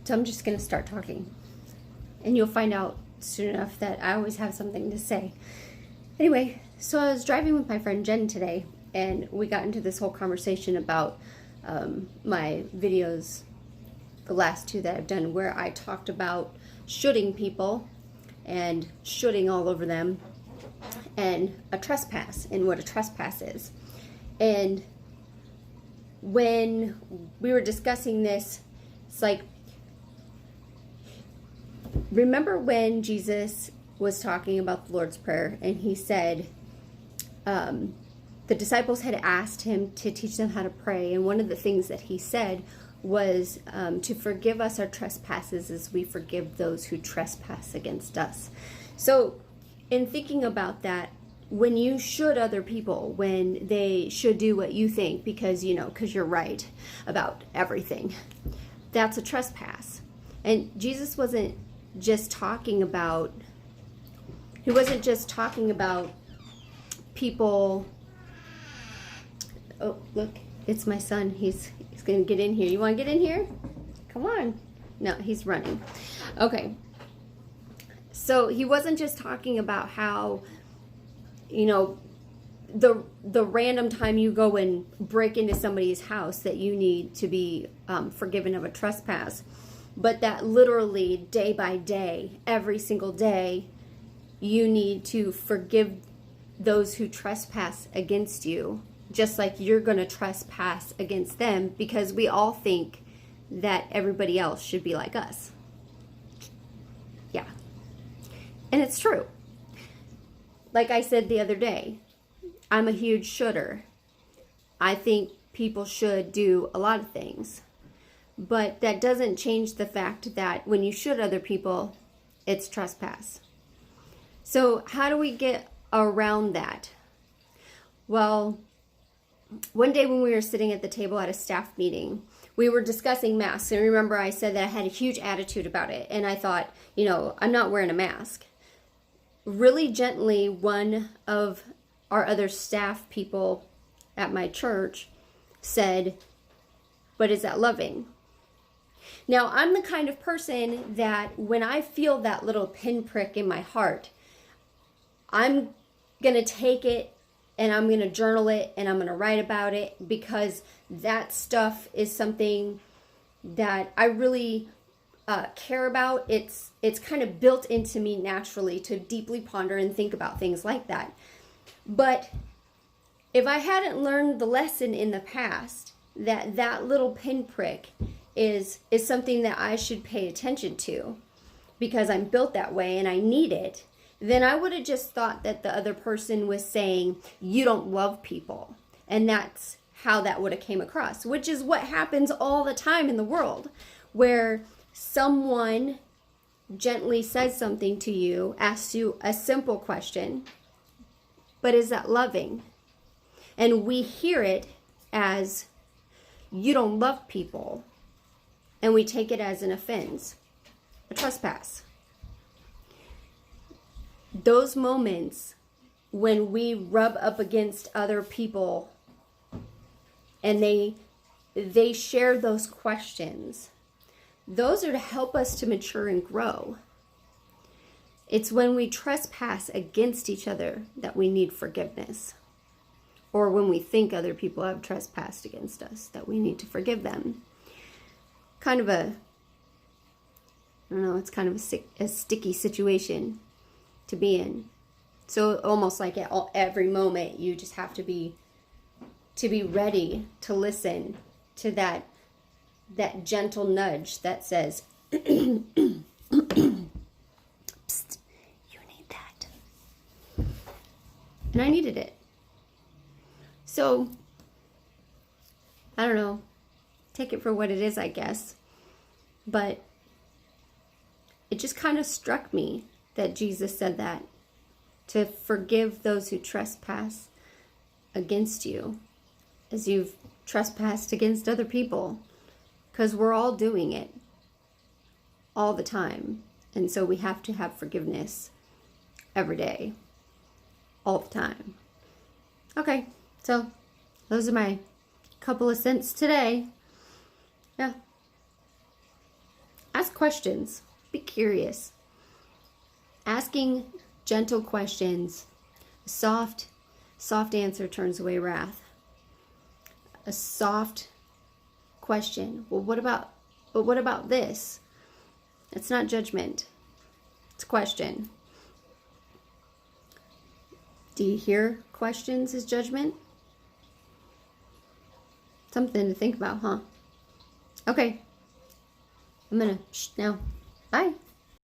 So I'm just going to start talking. And you'll find out soon enough that I always have something to say. Anyway, so I was driving with my friend Jen today, and we got into this whole conversation about my videos, the last two that I've done, where I talked about shooting people and shooting all over them, and a trespass, and what a trespass is. And when we were discussing this, it's like, remember when Jesus was talking about the Lord's Prayer, and he said, the disciples had asked him to teach them how to pray, and one of the things that he said was to forgive us our trespasses as we forgive those who trespass against us. So in thinking about that, when you should other people, when they should do what you think because you're right about everything, that's a trespass. And Jesus wasn't just talking about people. Oh, look, it's my son. He's going to get in here. You want to get in here? Come on. No, he's running. Okay. So he wasn't just talking about how, the random time you go and break into somebody's house that you need to be forgiven of a trespass, but that literally day by day, every single day, you need to forgive those who trespass against you, just like you're going to trespass against them, because we all think that everybody else should be like us. Yeah. And it's true. Like I said the other day, I'm a huge shooter. I think people should do a lot of things. But that doesn't change the fact that when you shoot other people, it's trespass. So how do we get around that? Well, one day when we were sitting at the table at a staff meeting, we were discussing masks. And remember, I said that I had a huge attitude about it. And I thought, I'm not wearing a mask. Really gently, one of our other staff people at my church said, "But is that loving?" Now, I'm the kind of person that when I feel that little pinprick in my heart, I'm going to take it and I'm going to journal it and I'm going to write about it, because that stuff is something that I really care about. It's kind of built into me naturally to deeply ponder and think about things like that. But if I hadn't learned the lesson in the past that that little pinprick is something that I should pay attention to because I'm built that way and I need it, then I would have just thought that the other person was saying, you don't love people. And that's how that would have came across, which is what happens all the time in the world, where someone gently says something to you, asks you a simple question, but is that loving? And we hear it as, you don't love people. And we take it as an offense, a trespass. Those moments when we rub up against other people and they share those questions, those are to help us to mature and grow. It's when we trespass against each other that we need forgiveness. Or when we think other people have trespassed against us, that we need to forgive them. Kind of it's kind of a sticky situation to be in. So almost like at every moment, you just have to be ready to listen to that gentle nudge that says, Psst, you need that. And I needed it. So, I don't know. Take it for what it is, I guess. But it just kind of struck me that Jesus said that, to forgive those who trespass against you as you've trespassed against other people, because we're all doing it all the time. And so we have to have forgiveness every day, all the time. Okay, so those are my couple of cents today. Yeah. Ask questions. Be curious. Asking gentle questions. A soft answer turns away wrath. A soft question. Well, what about this? It's not judgment. It's question. Do you hear questions as judgment? Something to think about, huh? Okay. I'm gonna now. Bye.